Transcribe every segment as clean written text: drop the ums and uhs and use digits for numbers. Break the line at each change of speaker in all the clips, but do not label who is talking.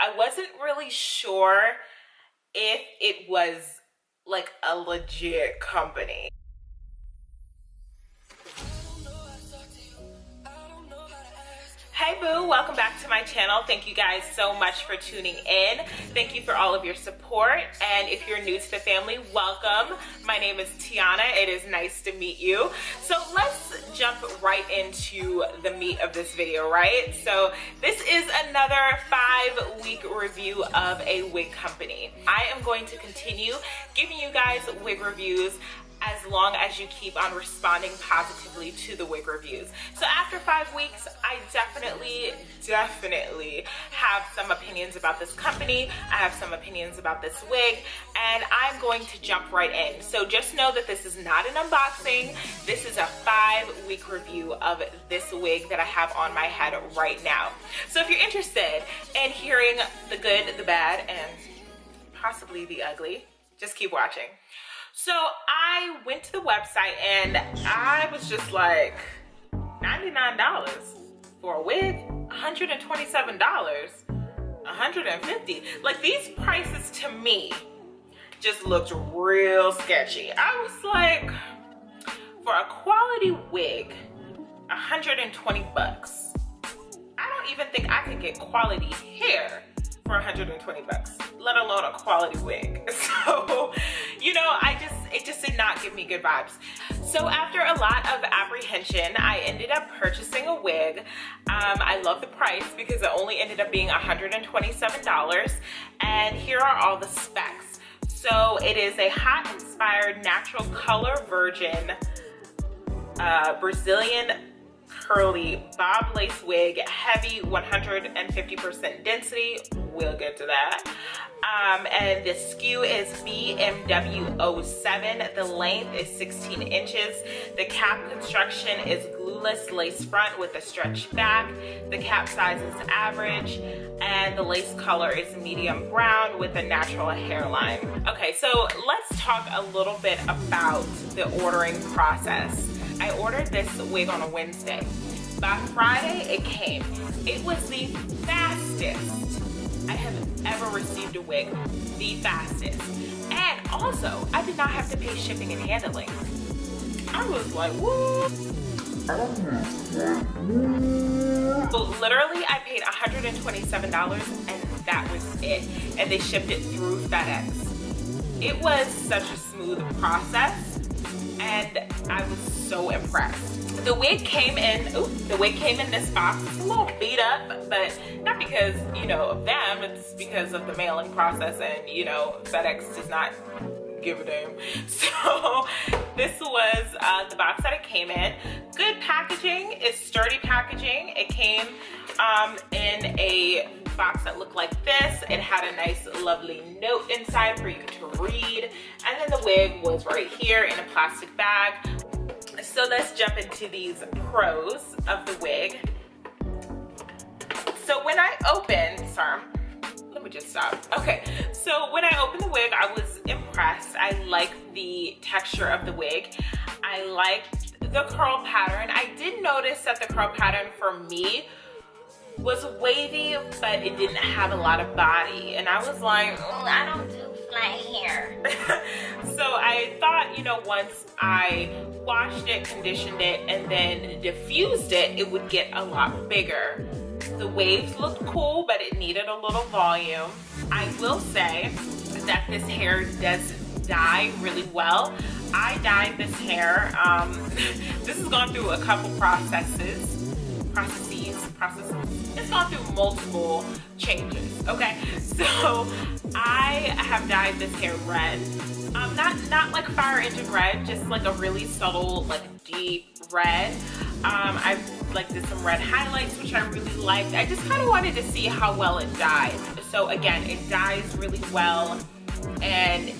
I wasn't really sure if it was like a legit company. Hey boo, welcome back to my channel. Thank you guys so much for tuning in. Thank you for all of your support. And if you're new to the family, welcome. My name is Tiana. It is nice to meet you. So let's jump right into the meat of this video, right? So this is another 5-week review of a wig company. I am going to continue giving you guys wig reviews as long as you keep on responding positively to the wig reviews. So after 5 weeks, I definitely have some opinions about this company. I have some opinions about this wig, and I'm going to jump right in. So just know that this is not an unboxing. This is a 5-week review of this wig that I have on my head right now. So if you're interested in hearing the good, the bad, and possibly the ugly, just keep watching. So I went to the website and I was just like, $99 for a wig, $127, $150. Like, these prices to me just looked real sketchy. I was like, for a quality wig, 120 bucks. I don't even think I could get quality hair for 120 bucks, let alone a quality wig. So, you know, it just did not give me good vibes. So after a lot of apprehension, I ended up purchasing a wig. I love the price because it only ended up being $127. And here are all the specs. So it is a hot inspired natural color virgin Brazilian curly bob lace wig, heavy 150% density. We'll get to that. And the SKU is BMW07. The length is 16 inches. The cap construction is glueless lace front with a stretch back. The cap size is average, and the lace color is medium brown with a natural hairline. Okay, so let's talk a little bit about the ordering process. I ordered this wig on a Wednesday. By Friday, it came. It was the fastest I have ever received a wig. The fastest. And also, I did not have to pay shipping and handling. I was like, woo! So literally, I paid $127 and that was it. And they shipped it through FedEx. It was such a smooth process, and I was so impressed. The wig came in this box. It's a little beat up, but not because, you know, of them. It's because of the mailing process, and, you know, FedEx does not give a damn. So this was the box that it came in. Good packaging. It's sturdy packaging. It came in a box that looked like this. It had a nice lovely note inside for you to read, and then the wig was right here in a plastic bag. So let's jump into these pros of the wig. So when I opened, let me just stop. Okay, so when I opened the wig, I was impressed. I liked the texture of the wig. I liked the curl pattern. I did notice that the curl pattern for me was wavy, but it didn't have a lot of body. And I was like, I don't do flat hair. So I thought, you know, once I washed it, conditioned it, and then diffused it, it would get a lot bigger. The waves looked cool, but it needed a little volume. I will say that this hair does dye really well. I dyed this hair. This has gone through a couple processes. It's gone through multiple changes, okay? So I have dyed this hair red. Not like fire engine red, just like a really subtle, like deep red. I like did some red highlights, which I really liked. I just kind of wanted to see how well it dyed. So again, it dyes really well, and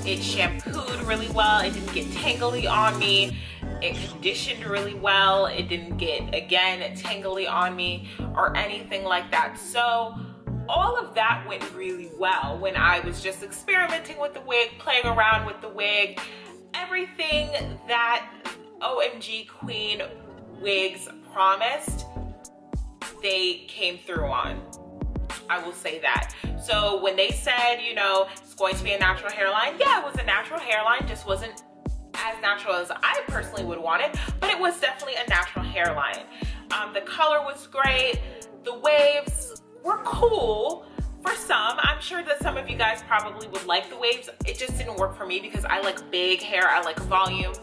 it shampooed really well. It didn't get tangly on me. It conditioned really well. It didn't get, again, tangly on me or anything like that. So all of that went really well when I was just experimenting with the wig, playing around with the wig. Everything that OMG Queen wigs promised, they came through on. I will say that. So when they said, you know, it's going to be a natural hairline, yeah, it was a natural hairline, just wasn't as natural as I personally would want it, but it was definitely a natural hairline. The color was great. The waves were cool for some. I'm sure that some of you guys probably would like the waves. It just didn't work for me because I like big hair, I like volume,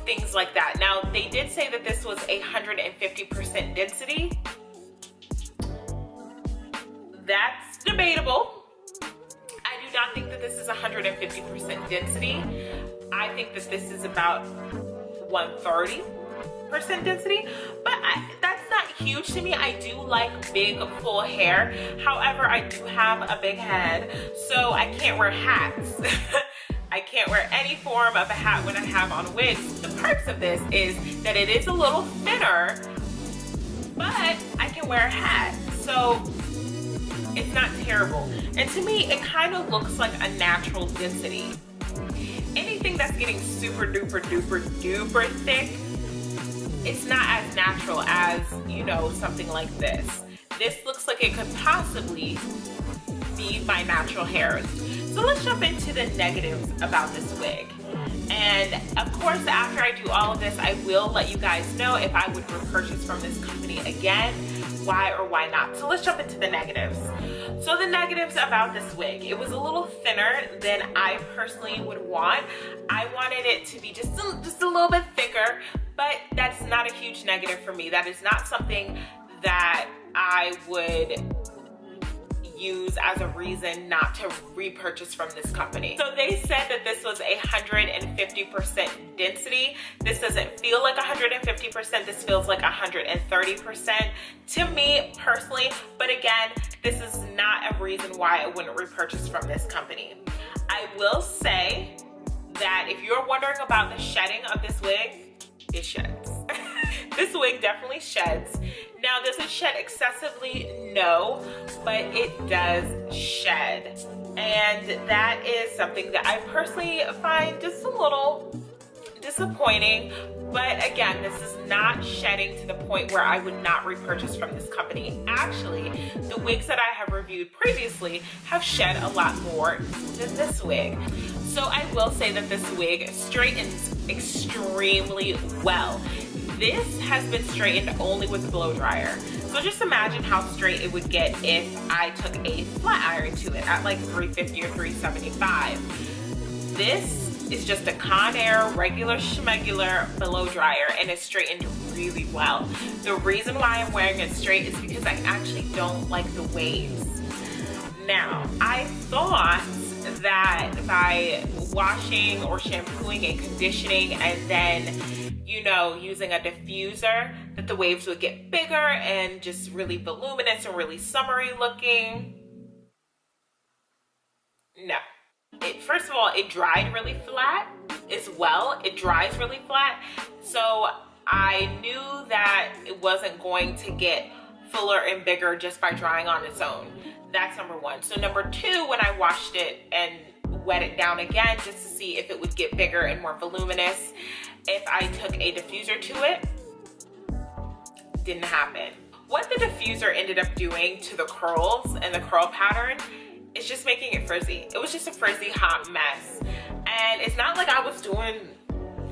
things like that. Now, they did say that this was 150% density. That's debatable. I do not think that this is 150% density. I think that this is about 130% density, but that's not huge to me. I do like big full hair. However, I do have a big head, so I can't wear hats. I can't wear any form of a hat when I have on wigs. The perks of this is that it is a little thinner, but I can wear a hat, so it's not terrible. And to me, it kind of looks like a natural density. Anything that's getting super duper duper duper thick, it's not as natural as, you know, something like this. This looks like it could possibly be my natural hair. So let's jump into the negatives about this wig. And of course, after I do all of this, I will let you guys know if I would repurchase from this company again, why or why not. So let's jump into the negatives. So the negatives about this wig, it was a little thinner than I personally would want. I wanted it to be just a little bit thicker, but that's not a huge negative for me. That is not something that I would use as a reason not to repurchase from this company. So they said that this was 150% density. This doesn't feel like 150%, this feels like 130% to me personally, but again, this is not a reason why I wouldn't repurchase from this company. I will say that if you're wondering about the shedding of this wig, it sheds. This wig definitely sheds. Now, does it shed excessively? No, but it does shed. And that is something that I personally find just a little disappointing. But again, this is not shedding to the point where I would not repurchase from this company. Actually, the wigs that I have reviewed previously have shed a lot more than this wig. So I will say that this wig straightens extremely well. This has been straightened only with a blow dryer. So just imagine how straight it would get if I took a flat iron to it at like 350 or 375. This is just a Conair regular schmegular blow dryer and it's straightened really well. The reason why I'm wearing it straight is because I actually don't like the waves. Now, I thought that by washing or shampooing and conditioning and then, you know, using a diffuser, that the waves would get bigger and just really voluminous and really summery looking. No. First of all, it dried really flat as well. It dries really flat. So I knew that it wasn't going to get fuller and bigger just by drying on its own. That's number one. So number two, when I washed it and wet it down again just to see if it would get bigger and more voluminous, if I took a diffuser to it, didn't happen. What the diffuser ended up doing to the curls and the curl pattern is just making it frizzy. It was just a frizzy hot mess. And it's not like I was doing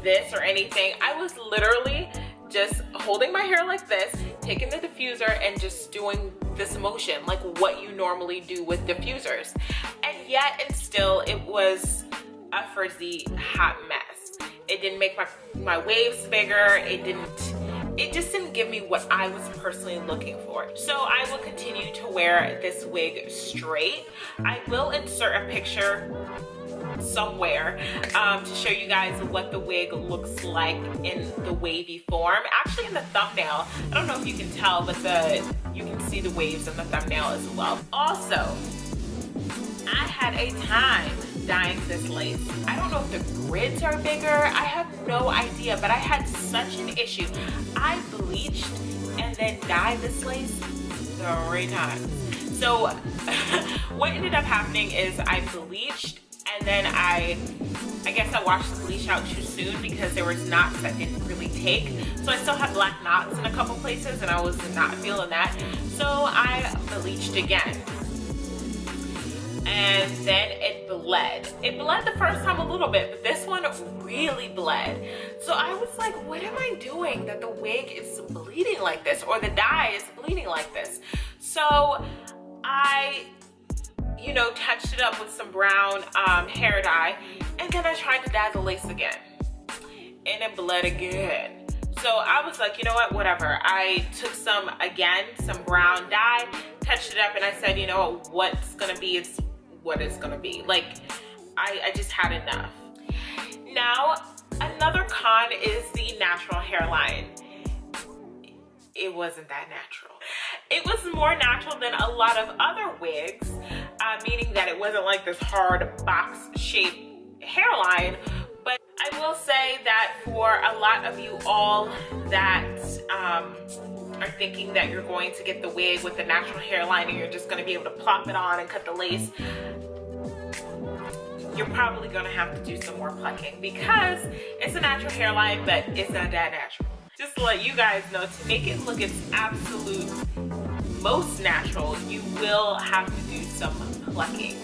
this or anything. I was literally just holding my hair like this, taking the diffuser and just doing this motion like what you normally do with diffusers. And yet and still it was a frizzy hot mess. It didn't make my waves bigger. It just didn't give me what I was personally looking for. So I will continue to wear this wig straight. I will insert a picture somewhere to show you guys what the wig looks like in the wavy form. Actually in the thumbnail, I don't know if you can tell, but you can see the waves in the thumbnail as well. Also, I had a time dyeing this lace. I don't know if the grids are bigger. I have no idea, but I had such an issue. I bleached and then dyed this lace 3 times. So what ended up happening is I bleached and then I guess I washed the bleach out too soon because there was knots that didn't really take. So I still had black knots in a couple places and I was not feeling that. So I bleached again. and then it bled. It bled the first time a little bit, but this one really bled. So I was like, what am I doing that the wig is bleeding like this, or the dye is bleeding like this? So I, you know, touched it up with some brown hair dye, and then I tried to dye the lace again, and it bled again. So I was like, you know what, whatever. I took some brown dye, touched it up, and I said, you know, what's gonna be is what it's gonna be. Like, I just had enough. Now, another con is the natural hairline. It wasn't that natural. It was more natural than a lot of other wigs, meaning that it wasn't like this hard box-shaped hairline. But I will say that for a lot of you all that are thinking that you're going to get the wig with the natural hairline and you're just going to be able to plop it on and cut the lace, you're probably going to have to do some more plucking, because it's a natural hairline, but it's not that natural. Just to let you guys know, to make it look its absolute most natural, you will have to do some plucking.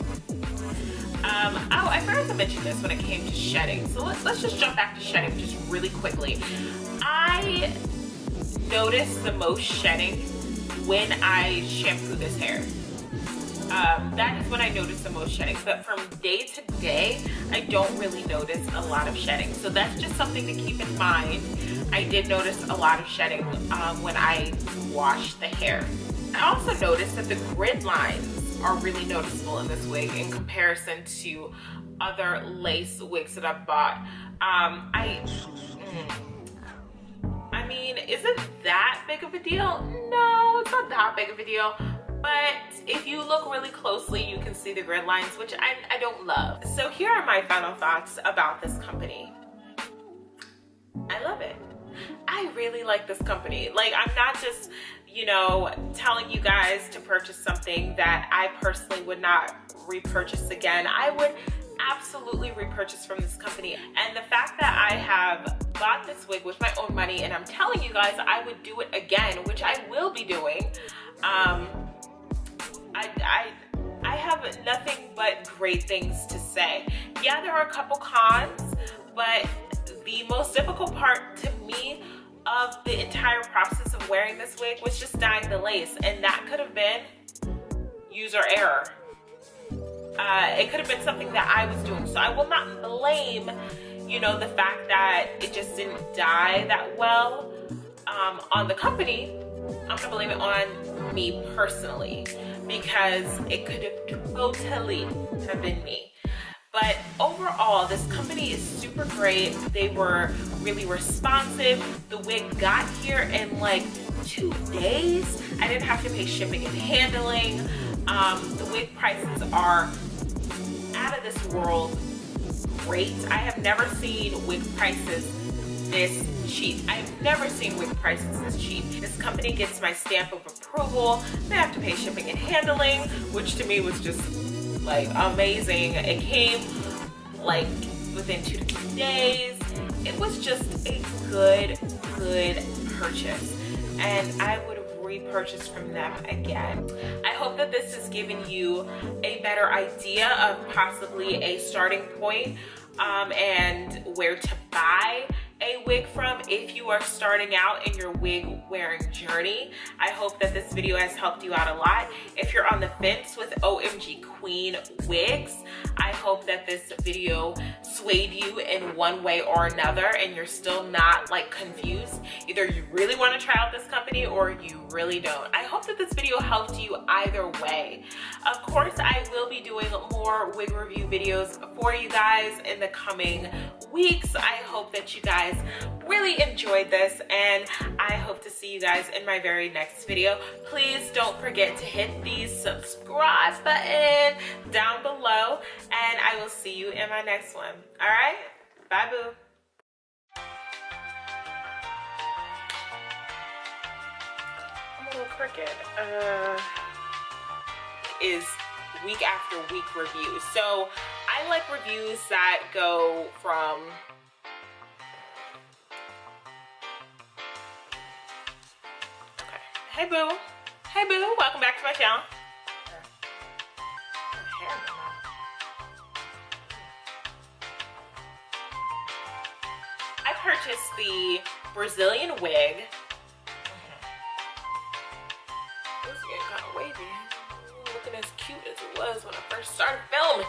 Oh, I forgot to mention this when it came to shedding. So let's just jump back to shedding just really quickly. I notice the most shedding when I shampoo this hair. That is when I notice the most shedding. But from day to day, I don't really notice a lot of shedding. So that's just something to keep in mind. I did notice a lot of shedding when I wash the hair. I also noticed that the grid lines are really noticeable in this wig in comparison to other lace wigs that I've bought. I mean, is it that big of a deal? No, it's not that big of a deal. But if you look really closely, you can see the grid lines, which I don't love. So here are my final thoughts about this company. I love it. I really like this company. Like, I'm not just, you know, telling you guys to purchase something that I personally would not repurchase again. I would absolutely repurchase from this company. And the fact that I have bought this wig with my own money and I'm telling you guys I would do it again, which I will be doing, I have nothing but great things to say. Yeah, there are a couple cons, but the most difficult part to me of the entire process of wearing this wig was just dyeing the lace, and that could have been user error. It could have been something that I was doing, so I will not blame, you know, the fact that it just didn't dye that well on the company. I'm gonna blame it on me personally, because it could have totally have been me. But overall, this company is super great. They were really responsive. The wig got here in like 2 days. I didn't have to pay shipping and handling. The wig prices are out of this world great. I have never seen wig prices this cheap. I've never seen wig prices this cheap. This company gets my stamp of approval. They have to pay shipping and handling, which to me was just like amazing. It came like within 2 to 3 days. It was just a good purchase, and I would have repurchased from them again. I hope that this has given you a better idea of possibly a starting point and where to buy a wig from if you are starting out in your wig wearing journey. I hope that this video has helped you out a lot. If you're on the fence with OMG Queen wigs, I hope that this video swayed you in one way or another and you're still not like confused. Either you really want to try out this company or you really don't. I hope that this video helped you either way. Of course, I will be doing more wig review videos for you guys in the coming weeks. I hope that you guys really enjoyed this, and I hope to see you guys in my very next video. Please don't forget to hit the subscribe button down below, and I will see you in my next one. All right, bye boo. I'm a little crooked. Is week after week reviews. So I like reviews that go from Hey boo, welcome back to my channel.
camera now.
I purchased the Brazilian wig. It's getting kind of wavy. Looking as cute as it was when I first started filming.